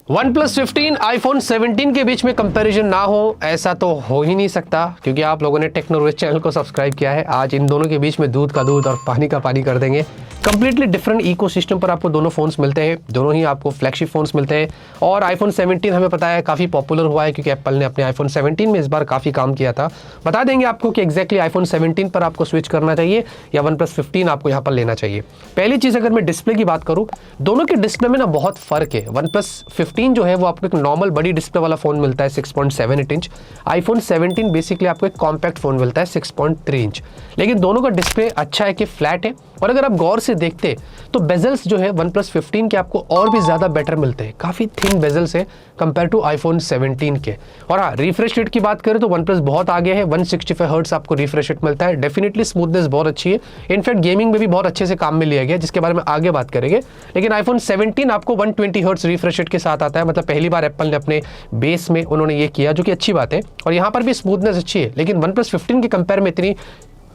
OnePlus 15 iPhone 17 के बीच में comparison ना हो ऐसा तो हो ही नहीं सकता, क्योंकि आप लोगों ने टेक्नोलॉजी चैनल को सब्सक्राइब किया है। आज इन दोनों के बीच में दूध का दूध और पानी का पानी कर देंगे। कंप्लीटली डिफरेंट इकोसिस्टम पर आपको दोनों फोन्स मिलते हैं, दोनों ही आपको फ्लैगशिप फोन्स मिलते हैं। और iPhone 17 हमें पता है काफ़ी पॉपुलर हुआ है, क्योंकि एप्पल ने अपने iPhone 17 में इस बार काफ़ी काम किया था। बता देंगे आपको कि एग्जैक्टली iPhone 17 पर आपको स्विच करना चाहिए या OnePlus 15 आपको यहाँ पर लेना चाहिए। पहली चीज़, अगर मैं डिस्प्ले की बात करूँ, दोनों के डिस्प्ले में ना बहुत फ़र्क है। OnePlus 15 जो है वो आपको एक नॉर्मल बड़ी डिस्प्ले वाला फ़ोन मिलता है 6.78 इंच। iPhone 17 बेसिकली आपको एक कॉम्पैक्ट फ़ोन मिलता है 6.3 इंच। लेकिन दोनों का डिस्प्ले अच्छा है कि फ्लैट है। और अगर आप गौर से देखते तो बेजल्स जो है OnePlus 15 के आपको और भी ज़्यादा बेटर मिलते हैं, काफ़ी थिन बेजल्स है कंपेयर टू iPhone 17 के। और हाँ, रिफ्रेश रेट की बात करें तो OnePlus बहुत आगे है, 165 हर्ट्ज आपको रिफ्रेश रेट मिलता है। डेफिनेटली स्मूथनेस बहुत अच्छी है, इनफैक्ट गेमिंग में भी बहुत अच्छे से काम में लिया गया, जिसके बारे में आगे बात करेंगे। लेकिन iPhone 17 आपको 120 हर्ट्ज रिफ्रेश रेट के साथ आता है, मतलब पहली बार एप्पल ने अपने बेस में उन्होंने ये किया, जो कि अच्छी बात है। और यहाँ पर भी स्मूथनेस अच्छी है, लेकिन OnePlus 15 के कंपेयर में इतनी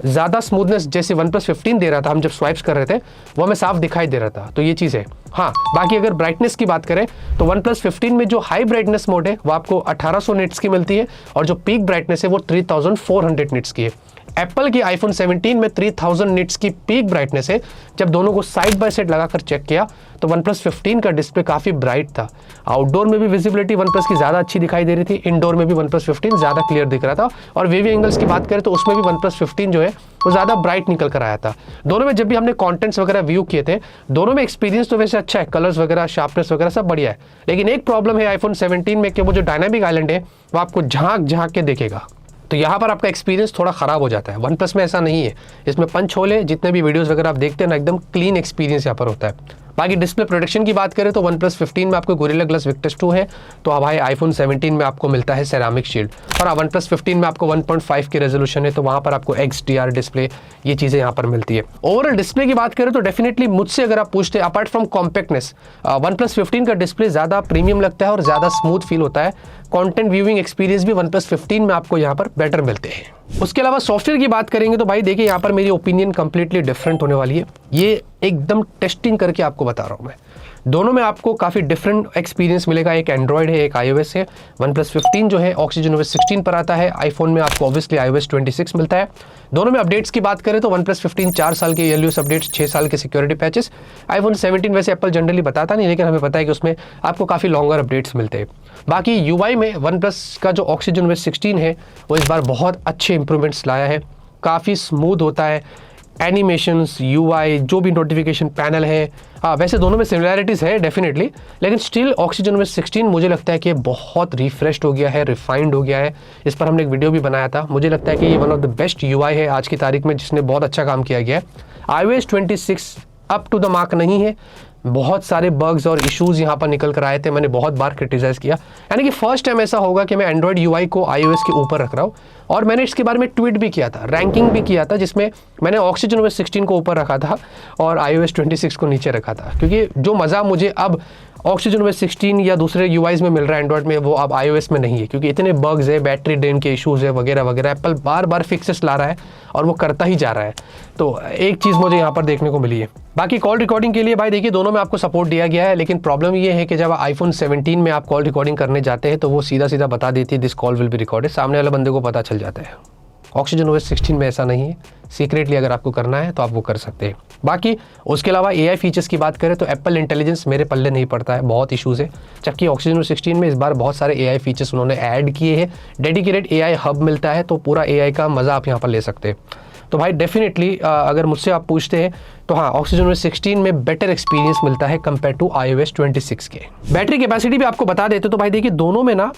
ज़्यादा स्मूथनेस जैसे OnePlus 15 दे रहा था, हम जब स्वाइप्स कर रहे थे वो हमें साफ दिखाई दे रहा था, तो ये चीज़ है। हाँ, बाकी अगर ब्राइटनेस की बात करें तो OnePlus 15 में जो हाई ब्राइटनेस मोड है वो आपको 1800 निट्स की मिलती है, और जो पीक ब्राइटनेस है वो 3400 निट्स की है। एप्पल की iPhone 17 में 3000 निट्स की पीक ब्राइटनेस है। जब दोनों को साइड बाय साइड लगाकर चेक किया तो OnePlus 15 का डिस्प्ले काफ़ी ब्राइट था। आउटडोर में भी विजिबिलिटी OnePlus की ज़्यादा अच्छी दिखाई दे रही थी, इंडोर में भी OnePlus 15 ज़्यादा क्लियर दिख रहा था। और वेवी एंगल्स की बात करें तो उसमें भी OnePlus 15 जो है वो ज़्यादा ब्राइट निकल कर आया था। दोनों में जब भी हमने कॉन्टेंट्स वगैरह व्यू किए थे, दोनों में एक्सपीरियंस तो वैसे अच्छा है, कलर्स वगैरह, शार्पनेस वगैरह सब बढ़िया है। लेकिन एक प्रॉब्लम है iPhone 17 में कि वो जो डायनामिक आइलैंड है वो आपको झांक झांक के देखेगा, तो यहाँ पर आपका एक्सपीरियंस थोड़ा ख़राब हो जाता है। OnePlus में ऐसा नहीं है, इसमें पंच होल है। जितने भी वीडियोस वगैरह आप देखते हैं ना, एकदम क्लीन एक्सपीरियंस यहाँ पर होता है। बाकी डिस्प्ले प्रोटेक्शन की बात करें तो OnePlus 15 में आपको गोरिल्ला ग्लास विक्टस 2 है, तो अब भाई iPhone 17 में आपको मिलता है सेरामिक शील्ड। और हाँ, OnePlus 15 में आपको 1.5 की रेजोल्यूशन है, तो वहाँ पर आपको XDR डिस्प्ले, ये चीज़ें यहाँ पर मिलती है। ओवरऑल डिस्प्ले की बात करें तो डेफिनेटली मुझसे अगर आप पूछते हैं, अपार्ट फ्रॉम कॉम्पैक्टनेस, OnePlus 15 का डिस्प्ले ज़्यादा प्रीमियम लगता है और ज़्यादा स्मूथ फील होता है। कंटेंट व्यूइंग एक्सपीरियंस भी OnePlus 15 में आपको यहाँ पर बेटर मिलते हैं। उसके अलावा सॉफ्टवेयर की बात करेंगे तो भाई देखिए, यहाँ पर मेरी ओपिनियन कंप्लीटली डिफरेंट होने वाली है। ये एकदम टेस्टिंग करके आपको बता रहा हूँ मैं। दोनों में आपको काफ़ी डिफरेंट एक्सपीरियंस मिलेगा। एक एंड्रॉयड है, एक iOS है। OnePlus 15 जो है ऑक्सीजनOS 16 पर आता है। आईफोन में आपको ऑब्वियसली iOS 26 मिलता है। दोनों में अपडेट्स की बात करें तो OnePlus 15 4 साल के ईयरली अपडेट्स, 6 साल के सिक्योरिटी पैचेस। iPhone 17 वैसे एप्पल जनरली बताता नहीं, लेकिन हमें पता है कि उसमें आपको काफ़ी लॉन्गर अपडेट्स मिलते हैं। बाकी UI में OnePlus का जो ऑक्सीजनOS 16 है वो इस बार बहुत अच्छे इंप्रूवमेंट्स लाया है, काफ़ी स्मूथ होता है। एनिमेशंस, UI, जो भी नोटिफिकेशन पैनल है, हाँ वैसे दोनों में सिमिलैरिटीज़ है डेफिनेटली, लेकिन स्टिल ऑक्सीजनOS 16 मुझे लगता है कि बहुत रिफ्रेश्ड हो गया है, रिफाइंड हो गया है। इस पर हमने एक वीडियो भी बनाया था। मुझे लगता है कि ये one of the best UI है आज की तारीख में, जिसने बहुत अच्छा काम किया गया है। iOS 26 up to the mark नहीं है, बहुत सारे बग्स और इश्यूज यहाँ पर निकल कर आए थे, मैंने बहुत बार क्रिटिसाइज़ किया। यानी कि फर्स्ट टाइम ऐसा होगा कि मैं एंड्रॉयड UI को iOS के ऊपर रख रहा हूँ। और मैंने इसके बारे में ट्वीट भी किया था, रैंकिंग भी किया था, जिसमें मैंने ऑक्सीजनOS 16 को ऊपर रखा था और iOS 26 को नीचे रखा था। क्योंकि जो मज़ा मुझे अब ऑक्सीजनOS 16 या दूसरे UIs में मिल रहा है एंड्रॉयड में, वो अब iOS में नहीं है, क्योंकि इतने बग्स है, बैटरी ड्रेन के इश्यूज़ है वगैरह वगैरह। एप्पल बार बार फिक्सेस ला रहा है और वो करता ही जा रहा है। तो एक चीज़ मुझे यहाँ पर देखने को मिली है। बाकी कॉल रिकॉर्डिंग के लिए भाई देखिए, दोनों में आपको सपोर्ट दिया गया है, लेकिन प्रॉब्लम ये है कि जब iPhone 17 में आप कॉल रिकॉर्डिंग करने जाते हैं तो वो सीधा सीधा बता देती है this call will be recorded, सामने वाले बंदे को पता चल जाता है। ऑक्सीजनOS 16 में ऐसा नहीं है, सीक्रेटली अगर आपको करना है तो आप वो कर सकते हैं। बाकी उसके अलावा AI फीचर्स की बात करें तो एप्पल इंटेलिजेंस मेरे पल्ले नहीं पड़ता है, बहुत इश्यूज़ है। जबकि ऑक्सीजनOS 16 में इस बार बहुत सारे AI फीचर्स उन्होंने ऐड किए हैं। डेडिकेटेड AI हब मिलता है, तो पूरा AI का मज़ा आप यहाँ पर ले सकते हैं। तो भाई डेफिनेटली अगर मुझसे आप पूछते हैं तो हाँ, ऑक्सीजनOS 16 में बेटर एक्सपीरियंस मिलता है कंपेयर टू iOS 26 के। बैटरी कैपेसिटी भी आपको बता देते तो भाई देखिए, दोनों में ना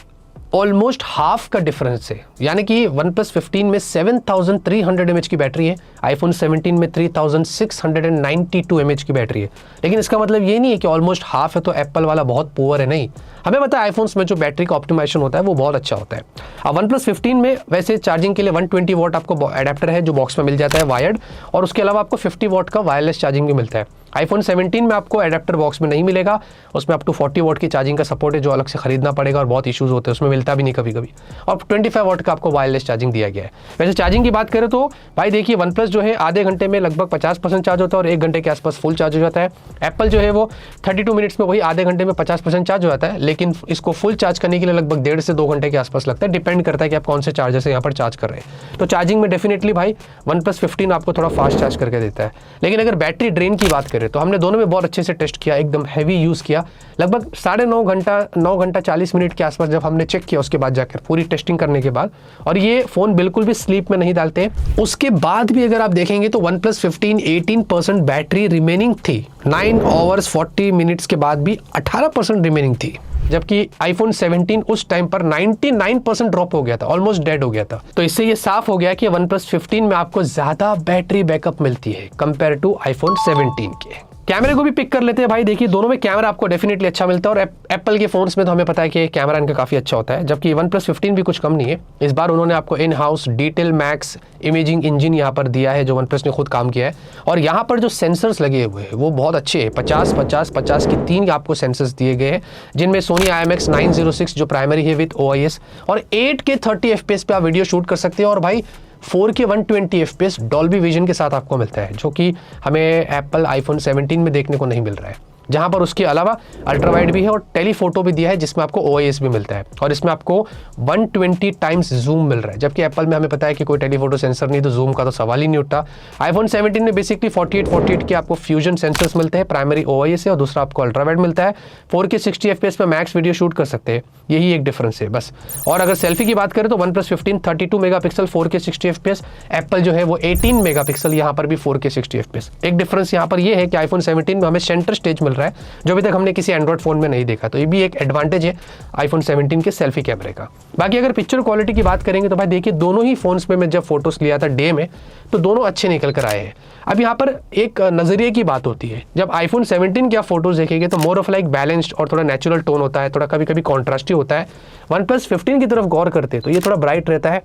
ऑलमोस्ट हाफ का डिफरेंस है। यानी कि OnePlus 15 में 7300 mAh की बैटरी है, iPhone 17 में 3692 mAh की बैटरी है। लेकिन इसका मतलब ये नहीं है कि ऑलमोस्ट हाफ है तो एप्पल वाला बहुत पुअर है, नहीं। हमें पता है आईफोन्स में जो बैटरी का ऑप्टिमाइजेशन होता है वो बहुत अच्छा होता है। अब OnePlus 15 में वैसे चार्जिंग के लिए 120 वॉट आपको एडेप्टर है जो बॉक्स में मिल जाता है वायर्ड, और उसके अलावा आपको 50 वॉट का वायरलेस चार्जिंग भी मिलता है। iPhone 17 में आपको एडेप्टर बॉक्स में नहीं मिलेगा, उसमें अप टू 40 वॉट की चार्जिंग का सपोर्ट है जो अलग से खरीदना पड़ेगा और बहुत इश्यूज होते हैं, उसमें मिलता भी नहीं कभी कभी। और 25 वॉट का आपको वायरलेस चार्जिंग दिया गया है। वैसे चार्जिंग की बात करें तो भाई देखिए वन प्लस जो है आधे घंटे में लगभग 50% चार्ज होता है और 1 घंटे के आसपास फुल चार्ज हो जाता है। एप्पल जो है वो 32 मिनट्स में वही आधे घंटे में 50% चार्ज हो जाता है, लेकिन इसको फुल चार्ज करने के लिए लगभग 1.5 से 2 घंटे के आसपास लगता है, डिपेंड करता है कि आप कौन से चार्जर से यहाँ पर चार्ज कर रहे हैं। तो चार्जिंग में डेफिनेटली भाई वन प्लस 15 आपको थोड़ा फास्ट चार्ज करके देता है। लेकिन अगर बैटरी ड्रेन की बात करें तो हमने दोनों में बहुत अच्छे से टेस्ट किया, एकदम हैवी यूज़ किया, लगभग 9.5 घंटा 40 मिनट के आसपास जब हमने चेक किया उसके बाद जाकर पूरी टेस्टिंग करने के बाद, और ये फ़ोन बिल्कुल भी स्लीप में नहीं डालते। उसके बाद भी अगर आप देखेंगे तो वन प्लस 15 18% बैटरी रिमेनिंग थी, 9 आवर्स 40 मिनट्स के बाद भी 18% रिमेनिंग थी, जबकि आईफोन 17 उस टाइम पर 99% ड्रॉप हो गया था, ऑलमोस्ट डेड हो गया था। तो इससे ये साफ हो गया कि वन प्लस 15 में आपको ज्यादा बैटरी बैकअप मिलती है कंपेयर टू आईफोन 17 के। कैमरे को भी पिक कर लेते हैं भाई, देखिए दोनों में कैमरा आपको डेफिनेटली अच्छा मिलता है और एप्पल के फोन्स में तो हमें पता है कि कैमरा इनका काफ़ी अच्छा होता है, जबकि वन प्लस 15 भी कुछ कम नहीं है। इस बार उन्होंने आपको in house detail max imaging engine यहाँ पर दिया है जो वन प्लस ने खुद काम किया है, और यहाँ पर जो सेंसर्स लगे हुए हैं वो बहुत अच्छे हैं। 50 की 3 आपको सेंसर्स दिए गए हैं, जिनमें सोनी IMX 906 जो प्राइमरी है विद OIS, और 8K 30 FPS पे आप वीडियो शूट कर सकते हैं, और भाई 4K 120 FPS डॉल्बी विजन के साथ आपको मिलता है, जो कि हमें एप्पल आईफोन 17 में देखने को नहीं मिल रहा है, जहां पर उसके अलावा अल्ट्रा वाइड भी है और टेलीफोटो भी दिया है जिसमें आपको OIS भी मिलता है, और इसमें आपको 120 टाइम्स जूम मिल रहा है, जबकि एप्पल में हमें पता है कि कोई टेलीफोटो सेंसर नहीं, तो जूम का तो सवाल ही नहीं उठता। आईफोन 17 में बेसिकली 48 के आपको फ्यूजन सेंसर्स मिलते हैं, प्राइमरी OIS है और दूसरा आपको अल्ट्रा वाइड मिलता है। 4K 60 FPS पे मैक्स वीडियो शूट कर सकते हैं, यही एक डिफरेंस है बस। और अगर सेल्फी की बात करें तो one plus 15 32 megapixel 4K 60 FPS, Apple जो है वो 18 मेगापिक्सल, यहाँ पर भी 4K 60 FPS। एक डिफरेंस यहाँ पर यह है कि आईफोन 17 में हमें सेंटर स्टेज मिल रहा है, जो अभी तक हमने किसी एंड्रॉइड फोन में नहीं देखा, तो ये भी एक एडवांटेज है आईफोन 17 के सेल्फी कैमरे का। बाकी अगर पिक्चर क्वालिटी की बात करेंगे तो भाई देखिए दोनों ही फोन्स में मैं जब फोटोज लिया था डे में, तो दोनों अच्छे निकल कर आए हैं। अब यहाँ पर एक नजरिए की बात होती है, जब आईफोन 17 के आप फोटोज देखेंगे तो मोर ऑफ लाइक बैलेंस्ड और थोड़ा नेचुरल टोन होता है, थोड़ा कभी कभी कॉन्ट्रास्टी होता है। वन प्लस 15 की तरफ गौर करते तो ये थोड़ा ब्राइट रहता है,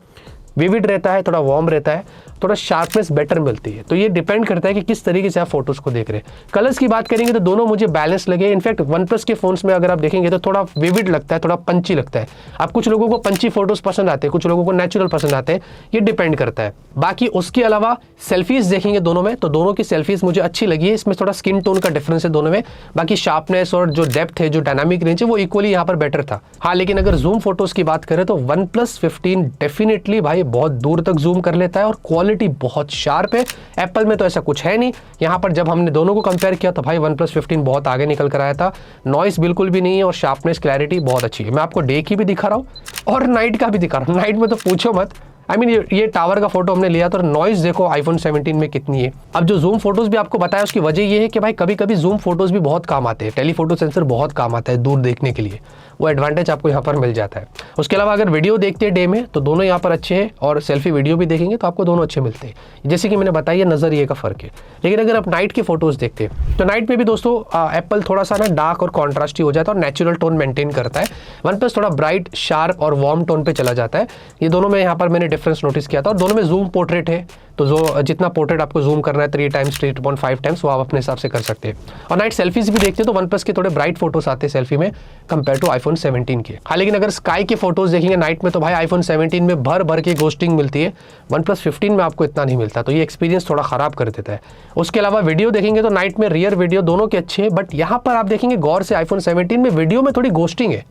विविड रहता है, थोड़ा वार्म रहता है, थोड़ा शार्पनेस बेटर मिलती है। तो ये डिपेंड करता है कि किस तरीके से आप फोटोज को देख रहे हैं। कलर्स की बात करेंगे तो दोनों मुझे बैलेंस लगे। इनफैक्ट वन प्लस के फोन्स में अगर आप देखेंगे तो थोड़ा विविड लगता है, थोड़ा पंची लगता है। अब कुछ लोगों को पंची फोटोज पसंद आते हैं, कुछ लोगों को नेचुरल पसंद आते हैं, ये डिपेंड करता है। बाकी उसके अलावा सेल्फीज देखेंगे दोनों में, तो दोनों की सेल्फीज मुझे अच्छी लगी है। इसमें थोड़ा स्किन टोन का डिफरेंस है दोनों में, बाकी शार्पनेस और जो डेप्थ है, जो डायनामिक रेंज है, वो इक्वली यहाँ पर बेटर था। हाँ, लेकिन अगर जूम फोटोज की बात करें तो वन प्लस 15 डेफिनेटली भाई बहुत दूर तक जूम कर लेता है और क्वालिटी बहुत शार्प है। एप्पल में तो ऐसा कुछ है नहीं। यहाँ पर जब हमने दोनों को कंपेयर किया तो भाई वन प्लस 15 बहुत आगे निकल कर आया था। नॉइस बिल्कुल भी नहीं है और शार्पनेस क्लैरिटी बहुत अच्छी है। मैं आपको डे की भी दिखा रहा हूँ और नाइट का भी दिखा रहा हूँ। नाइट में तो पूछो मत, ये टावर का फोटो हमने लिया तो नॉइस देखो आईफोन 17 में कितनी है। अब जो जूम फोटोज भी आपको बताया उसकी वजह ये है कि भाई कभी कभी जूम फोटोज भी बहुत काम आते हैं, टेलीफोटो सेंसर बहुत काम आता है दूर देखने के लिए, वो एडवांटेज आपको यहाँ पर मिल जाता है। उसके अलावा अगर वीडियो देखते हैं डे में तो दोनों यहाँ पर अच्छे हैं, और सेल्फी वीडियो भी देखेंगे तो आपको दोनों अच्छे मिलते हैं। जैसे कि मैंने बताया नजरिए का फर्क है। लेकिन अगर आप नाइट के फोटोज देखते हैं तो नाइट में भी दोस्तों एप्पल थोड़ा सा ना डार्क और कॉन्ट्रास्टी हो जाता है और नेचुरल टोन मेंटेन करता है। वन प्लस थोड़ा ब्राइट, शार्प और वार्म टोन पे चला जाता है। ये दोनों में यहाँ पर मैंने डिफरेंस नोटिस किया था। और दोनों में जूम पोर्ट्रेट है, तो जो जितना पोर्ट्रेट आपको जूम करना है 3 टाइम्स 3.5 टाइम्स वो आप अपने हिसाब से कर सकते हैं। और नाइट सेल्फीज भी देखते हैं तो वन प्लस के थोड़े ब्राइट फोटोज आते हैं सेल्फी में कंपेयर टू आईफोन 17 के। हाँ, लेकिन अगर स्काई के फोटोज देखेंगे नाइट में तो भाई आईफोन 17 में भर भर के घोस्टिंग मिलती है, वन प्लस 15 में आपको इतना नहीं मिलता, तो ये एक्सपीरियंस थोड़ा खराब कर देता है। उसके अलावा वीडियो देखेंगे तो नाइट में रियर वीडियो दोनों के अच्छे हैं, बट यहाँ पर आप देखेंगे गौर से आईफोन 17 में वीडियो में थोड़ी घोस्टिंग है।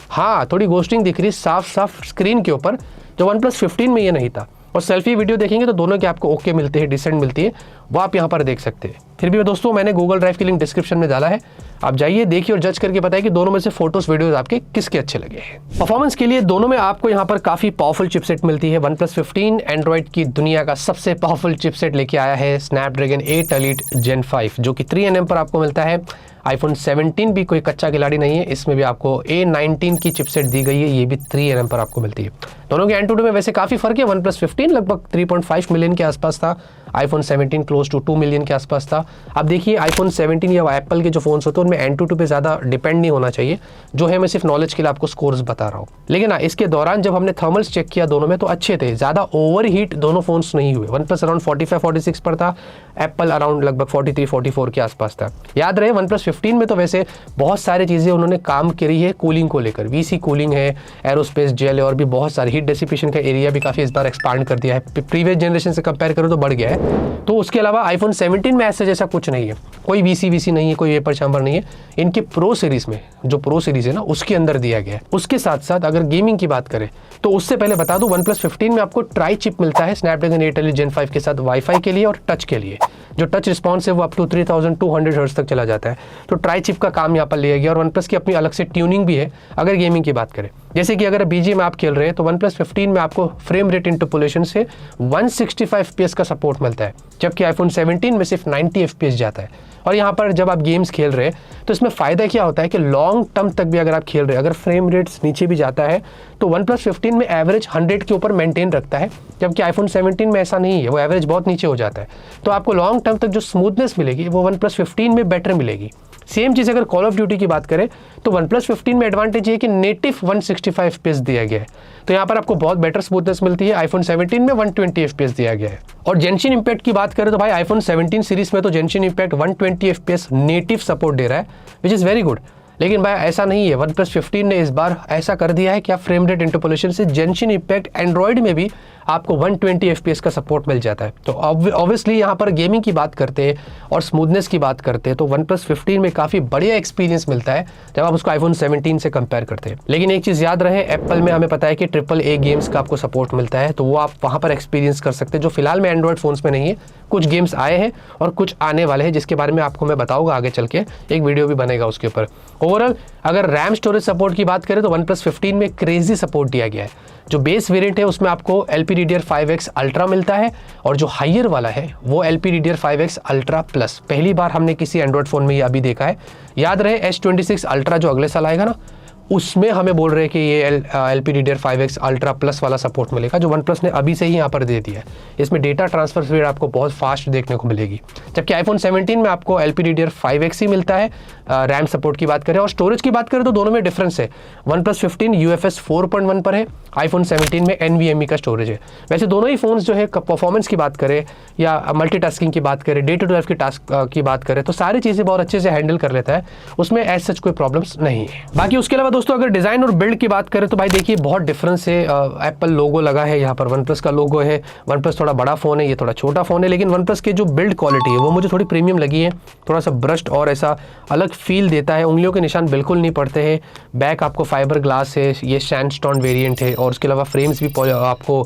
हाँ, थोड़ी घोस्टिंग दिख रही है साफ स्क्रीन के ऊपर, जो वन प्लस 15 में ये नहीं था। और सेल्फी वीडियो देखेंगे तो दोनों के आपको ओके मिलते हैं, डिसेंट मिलती है, वो आप यहाँ पर देख सकते हैं। फिर भी दोस्तों मैंने गूगल ड्राइव की लिंक डिस्क्रिप्शन में डाला है, आप जाइए देखिए और जज करके बताइए कि दोनों में से फोटोज वीडियोस आपके किसके अच्छे लगे हैं। परफॉर्मेंस के लिए दोनों में आपको यहाँ पर काफी पावरफुल चिपसेट मिलती है। वन प्लस 15 एंड्रॉइड की दुनिया का सबसे पावरफुल चिपसेट लेके आया है स्नैपड्रैगन 8 Elite Gen 5, जो कि 3 nm पर आपको मिलता है। आईफोन 17 भी कोई कच्चा खिलाड़ी नहीं है, इसमें भी आपको A19 की चिपसेट दी गई है, ये भी 3 nm पर आपको मिलती है। दोनों के एंटूडो में वैसे काफ़ी फर्क है। वन प्लस 15 लगभग 3.5 मिलियन के आसपास था, आईफोन 17 क्लोज टू 2 मिलियन के आसपास था। अब देखिए आईफोन 17 या एप्पल के जो फोन्स होते हैं उनमें Antutu पे ज़्यादा डिपेंड नहीं होना चाहिए, जो है मैं सिर्फ नॉलेज के लिए आपको स्कोर्स बता रहा हूँ। लेकिन इसके दौरान जब हमने थर्मल्स चेक किया दोनों में तो अच्छे थे, ज़्यादा ओवर हीट दोनों फोन्स नहीं हुए। वन प्लस अराउंड 45-46 पर था, एप्पल अराउंड लगभग 43-44 के आसपास था। याद रहे वन प्लस 15 में तो वैसे बहुत सारी चीज़ें उन्होंने काम करी है कूलिंग को लेकर, VC कूलिंग है, एरोस्पेस जेल है और भी बहुत सारी हीट डेसिपेशन का एरिया भी काफ़ी इस बार एक्सपांड कर दिया है, प्रीवियस जनरेशन से कंपेयर करो तो बढ़ गया है। तो उसके अलावा आईफोन 17 में ऐसा जैसा कुछ नहीं है, कोई VC नहीं है, कोई वेपर चैम्बर नहीं है। इनके प्रो सीरीज में, जो प्रो सीरीज है ना उसके अंदर दिया गया है। उसके साथ साथ अगर गेमिंग की बात करें तो उससे पहले बता दूं वन प्लस 15 में आपको ट्राई चिप मिलता है स्नैपड्रैगन 8 Elite Gen 5 के साथ वाईफाई के लिए और टच के लिए। जो टच रिस्पॉन्स है वो अप टू 3200 हर्ट्ज तक चला जाता है। तो ट्राई चिप का काम यहाँ पर लिया गया और वन प्लस की अपनी अलग से ट्यूनिंग भी है। अगर गेमिंग की बात करें, जैसे कि अगर BGM आप खेल रहे हैं तो वन प्लस 15 में आपको फ्रेम रेट इंटरपोलेशन से 165 FPS का सपोर्ट मिलता है, जबकि आईफोन 17 में सिर्फ 90 FPS जाता है। और यहाँ पर जब आप गेम्स खेल रहे हैं तो इसमें फ़ायदा क्या होता है कि लॉन्ग टर्म तक भी अगर आप खेल रहे हैं, अगर फ्रेम रेट्स नीचे भी जाता है तो वन प्लस 15 में एवरेज 100 के ऊपर मेंटेन रखता है, जबकि आईफोन 17 में ऐसा नहीं है, वो एवरेज बहुत नीचे हो जाता है। तो आपको लॉन्ग टर्म तक जो स्मूथनेस मिलेगी वो वन प्लस 15 में बेटर मिलेगी। सेम चीज़ अगर कॉल ऑफ ड्यूटी की बात करें तो वन प्लस 15 में एडवांटेज ये है कि नेटिव 165 FPS दिया गया है, तो यहाँ पर आपको बहुत बेटर स्मूथनेस मिलती है। आईफोन 17 में 120 FPS दिया गया है। और जेंशिन इम्पैक्ट की बात करें तो भाई आईफोन 17 सीरीज में तो जेंशिन इम्पैक्ट 120 FPS नेटिव सपोर्ट दे रहा है, विच इज़ वेरी गुड। लेकिन भाई ऐसा नहीं है, वन प्लस 15 ने इस बार ऐसा कर दिया है कि आप फ्रेम रेट इंटरपोलेशन से जेंशिन इम्पैक्ट एंड्रॉइड में भी आपको 120 FPS का सपोर्ट मिल जाता है। तो ऑब्वियसली यहाँ पर गेमिंग की बात करते हैं और स्मूथनेस की बात करते हैं तो वन प्लस 15 में काफ़ी बढ़िया एक्सपीरियंस मिलता है जब आप उसको आईफोन 17 से कंपेयर करते हैं। लेकिन एक चीज़ याद रहे, एप्पल में हमें पता है कि AAA गेम्स का आपको सपोर्ट मिलता है, तो वो आप वहाँ पर एक्सपीरियंस कर सकते हैं, जो फिलहाल में एंड्रॉइड फ़ोन्स में नहीं है। कुछ गेम्स आए हैं और कुछ आने वाले हैं, जिसके बारे में आपको मैं बताऊँगा आगे चल के, एक वीडियो भी बनेगा उसके ऊपर। ओवरऑल अगर रैम स्टोरेज सपोर्ट की बात करें तो वन प्लस 15 में क्रेजी सपोर्ट दिया गया है। जो बेस वेरिएंट है उसमें आपको LPDDR5X अल्ट्रा मिलता है और जो हायर वाला है वो LPDDR5X अल्ट्रा प्लस। पहली बार हमने किसी एंड्रॉइड फ़ोन में ये अभी देखा है। याद रहे S26 अल्ट्रा जो अगले साल आएगा ना, उसमें हमें बोल रहे हैं कि ये LPDDR5X अल्ट्रा प्लस वाला सपोर्ट मिलेगा, जो वन प्लस ने अभी से ही यहाँ पर दे दिया है। इसमें डेटा ट्रांसफर स्पीड आपको बहुत फास्ट देखने को मिलेगी, जबकि आईफोन 17 में आपको LPDDR5X ही मिलता है। रैम सपोर्ट की बात करें और स्टोरेज की बात करें तो दोनों में डिफरेंस है। वन प्लस 15 UFS 4.1 पर है, आईफोन 17 में NVMe का स्टोरेज है। वैसे दोनों ही फोन्स जो है परफॉर्मेंस की बात करें या मल्टीटास्किंग की बात करें, डे टू डे लाइफ की टास्क की बात करें तो सारी चीज़ें बहुत अच्छे से हैंडल कर लेता है, उसमें एज सच कोई प्रॉब्लम्स नहीं है। बाकी उसके अलावा दोस्तों अगर डिज़ाइन और बिल्ड की बात करें तो भाई देखिए बहुत डिफरेंस है। एप्पल लोगो लगा है यहाँ पर, वन प्लस का लोगो है। वन प्लस थोड़ा बड़ा फ़ोन है, ये थोड़ा छोटा फ़ोन है, लेकिन वन प्लस की जो बिल्ड क्वालिटी है वो मुझे थोड़ी प्रीमियम लगी है। थोड़ा सा ब्रश्ड और ऐसा अलग फील देता है, उंगलियों के निशान बिल्कुल नहीं पड़ते हैं। बैक आपको फाइबर ग्लास है, ये सैंडस्टोन वेरिएंट है और उसके अलावा फ्रेम्स भी आपको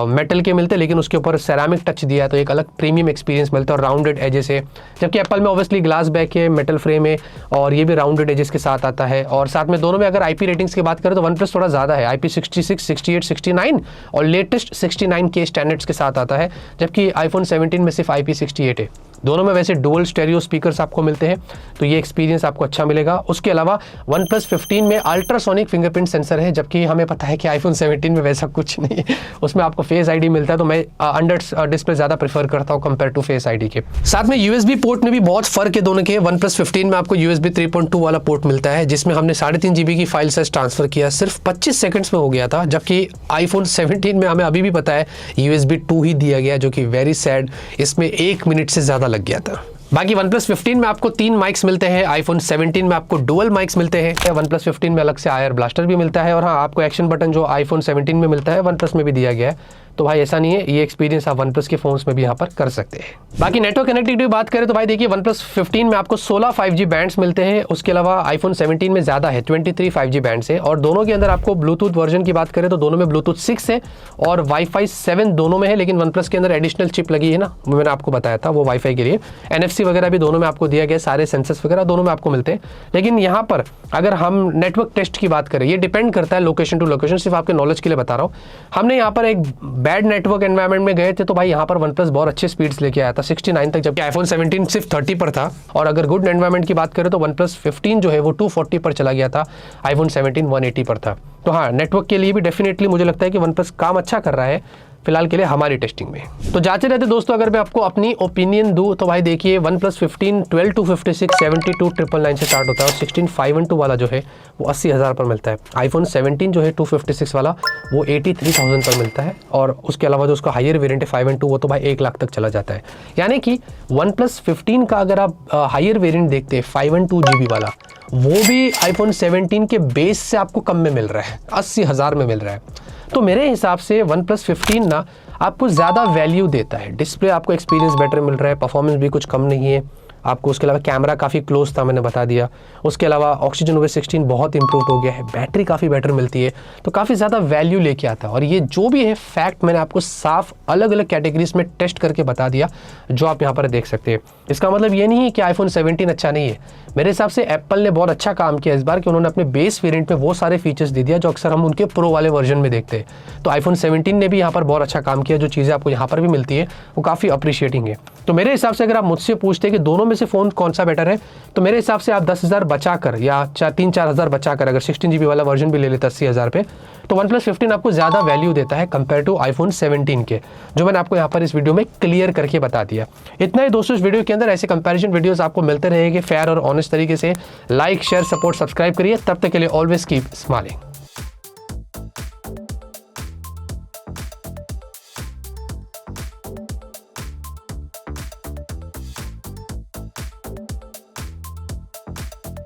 मेटल के मिलते हैं, लेकिन उसके ऊपर सेरामिक टच दिया है तो एक अलग प्रीमियम एक्सपीरियंस मिलता है और राउंडेड एजेस है। जबकि एप्पल में ऑब्वियसली ग्लास बैक है, मेटल फ्रेम है और ये भी राउंडेड एजेस के साथ आता है। और साथ में दोनों में अगर IP रेटिंग्स की बात करें तो वन प्लस थोड़ा ज़्यादा है, IP66, 68, 69 और लेटेस्ट 69K स्टैंडर्ड्स के साथ आता है, जबकि आईफोन 17 में सिर्फ IP68 है। दोनों में वैसे डुअल स्टेरियो स्पीकर्स आपको मिलते हैं, तो ये एक्सपीरियंस आपको अच्छा मिलेगा। उसके अलावा वन प्लस 15 में अल्ट्रासोनिक फिंगरप्रिंट सेंसर है, जबकि हमें पता है कि आईफोन 17 में वैसा कुछ नहीं है, उसमें आपको फेस ID मिलता है। तो मैं अंडर डिस्प्ले ज़्यादा प्रेफर करता हूँ कंपेयर टू फेस ID के। साथ में USB पोर्ट में भी बहुत फर्क है दोनों के। वन प्लस 15 में आपको USB 3.2 वाला पोर्ट मिलता है, जिसमें हमने 3.5 GB की फाइल साइज ट्रांसफर किया, सिर्फ 25 सेकंड्स में हो गया था, जबकि आईफोन 17 में हमें अभी भी पता है USB 2 ही दिया गया, जो कि वेरी सैड, इसमें 1 मिनट से ज़्यादा लग गया था। बाकी वन प्लस 15 में आपको 3 माइक्स मिलते हैं, आईफोन 17 में आपको डुअल माइक्स मिलते हैं। वन प्लस 15 में अलग से IR ब्लास्टर भी मिलता है और हाँ, आपको एक्शन बटन जो आईफोन 17 में मिलता है वन प्लस में भी दिया गया है। तो भाई ऐसा नहीं है, ये एक्सपीरियंस आप वन प्लस के फोन्स में भी यहाँ पर कर सकते हैं। बाकी नेटवर्क कनेक्टिविटी की बात करें तो भाई देखिए वन प्लस 15 में आपको 16 5G बैंड्स मिलते हैं। उसके अलावा आईफोन 17 में ज़्यादा है, 23 5G बैंड्स है। और दोनों के अंदर आपको ब्लूटूथ वर्जन की बात करें तो दोनों में ब्लूटूथ 6 है और वाईफाई 7 दोनों में है, लेकिन वन प्लस के अंदर एडिशनल चिप लगी है ना, वो मैंने आपको बताया था, वो वाईफाई के लिए। NFC वगैरह भी दोनों में आपको दिया गया, सारे सेंसर्स वगैरह दोनों में आपको मिलते हैं। लेकिन यहाँ पर अगर हम नेटवर्क टेस्ट की बात करें, ये डिपेंड करता है लोकेशन टू लोकेशन, सिर्फ आपके नॉलेज के लिए बता रहा हूँ। हमने यहाँ पर एक बैड नेटवर्क एनवायरमेंट में गए थे तो भाई यहाँ पर वन प्लस बहुत अच्छे स्पीड्स लेके आया था 69 तक, जबकि आईफोन 17 सिर्फ 30 पर था। और अगर गुड एनवायरमेंट की बात करें तो वन प्लस 15 जो है वो 240 पर चला गया था, आईफोन 17 180 पर था। तो हाँ, नेटवर्क के लिए भी डेफिनेटली मुझे लगता है कि वन प्लस काम अच्छा कर रहा है। फिलहाल के लिए हमारी टेस्टिंग में। तो जाते रहते दोस्तों, अगर मैं आपको अपनी ओपिनियन दूं तो भाई देखिए, OnePlus 15 12,256 72,999 से स्टार्ट होता है, और 16 512 वाला जो है वो 80,000 पर मिलता है। iPhone 17 जो है 256 वाला वो 83,000 पर मिलता है, और उसके अलावा जो उसका हायर वेरिएंट है 512 वो तो भाई 1 लाख तक चला जाता है। यानी कि OnePlus 15 का अगर आप हायर वेरिएंट देखते हैं 512 GB वाला, वो भी iPhone 17 के बेस से आपको कम में मिल रहा है, 80,000 में मिल रहा है। तो मेरे हिसाब से OnePlus 15 ना आपको ज़्यादा वैल्यू देता है। डिस्प्ले आपको एक्सपीरियंस बेटर मिल रहा है, परफॉर्मेंस भी कुछ कम नहीं है आपको। उसके अलावा कैमरा काफ़ी क्लोज था, मैंने बता दिया। उसके अलावा ऑक्सीजन OS 16 बहुत इंप्रूव हो गया है, बैटरी काफ़ी बेटर मिलती है, तो काफ़ी ज़्यादा वैल्यू लेके आता है। और ये जो भी है फैक्ट मैंने आपको साफ अलग अलग कैटेगरीज में टेस्ट करके बता दिया, जो आप यहाँ पर देख सकते हैं। इसका मतलब ये नहीं है कि iPhone 17 अच्छा नहीं है। मेरे हिसाब से एप्पल ने बहुत अच्छा काम किया इस बार कि उन्होंने अपने बेस वेरिएंट में वो सारे फीचर्स दे दिया जो अक्सर हम उनके प्रो वाले वर्जन में देखते हैं। तो iPhone 17 ने भी यहाँ पर बहुत अच्छा काम किया, जो चीज़ें आपको यहाँ पर भी मिलती है वो काफ़ी अप्रिशिएटिंग है। तो मेरे हिसाब से अगर आप मुझसे पूछते हैं कि दोनों में से फ़ोन कौन सा बेटर है, तो मेरे हिसाब से आप 10,000 बचाकर या 3-4 हज़ार बचाकर अगर 16 GB वाला वर्जन भी ले लेते 80,000 पे, तो OnePlus 15 आपको ज़्यादा वैल्यू देता है कंपेयर टू iPhone 17 के, जो मैंने आपको यहाँ पर इस वीडियो में क्लियर करके बता दिया। इतना ही दोस्तों, इस वीडियो के अंदर ऐसे कंपैरिजन वीडियोस आपको मिलते रहेंगे फेयर और ऑनेस्ट तरीके से। लाइक, शेयर, सपोर्ट, सब्सक्राइब करिए। तब तक के लिए ऑलवेज कीप स्माइलिंग।